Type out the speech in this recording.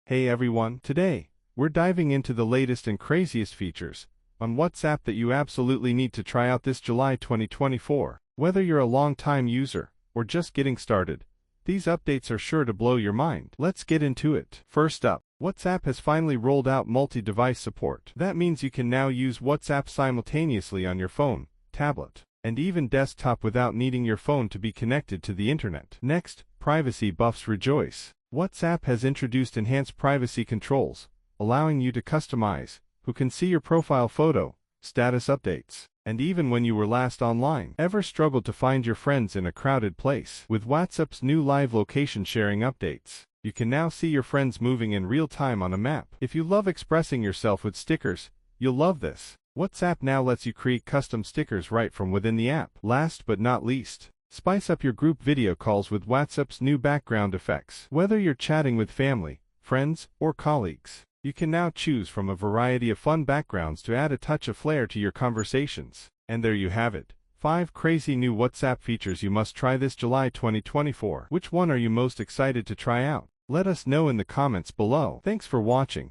Hey everyone, today, we're diving into the latest and craziest features on WhatsApp that you absolutely need to try out this July 2024. Whether you're a long-time user or just getting started, these updates are sure to blow your mind. Let's get into it. First up, WhatsApp has finally rolled out multi-device support. That means you can now use WhatsApp simultaneously on your phone, tablet, and even desktop without needing your phone to be connected to the internet. Next, privacy buffs rejoice. WhatsApp has introduced enhanced privacy controls, allowing you to customize who can see your profile photo, status updates, and even when you were last online. Ever struggled to find your friends in a crowded place? With WhatsApp's new live location sharing updates, you can now see your friends moving in real time on a map. If you love expressing yourself with stickers, you'll love this. WhatsApp now lets you create custom stickers right from within the app. Last but not least, spice up your group video calls with WhatsApp's new background effects. Whether you're chatting with family, friends, or colleagues, you can now choose from a variety of fun backgrounds to add a touch of flair to your conversations. And there you have it. 5 crazy new WhatsApp features you must try this July 2024. Which one are you most excited to try out? Let us know in the comments below. Thanks for watching.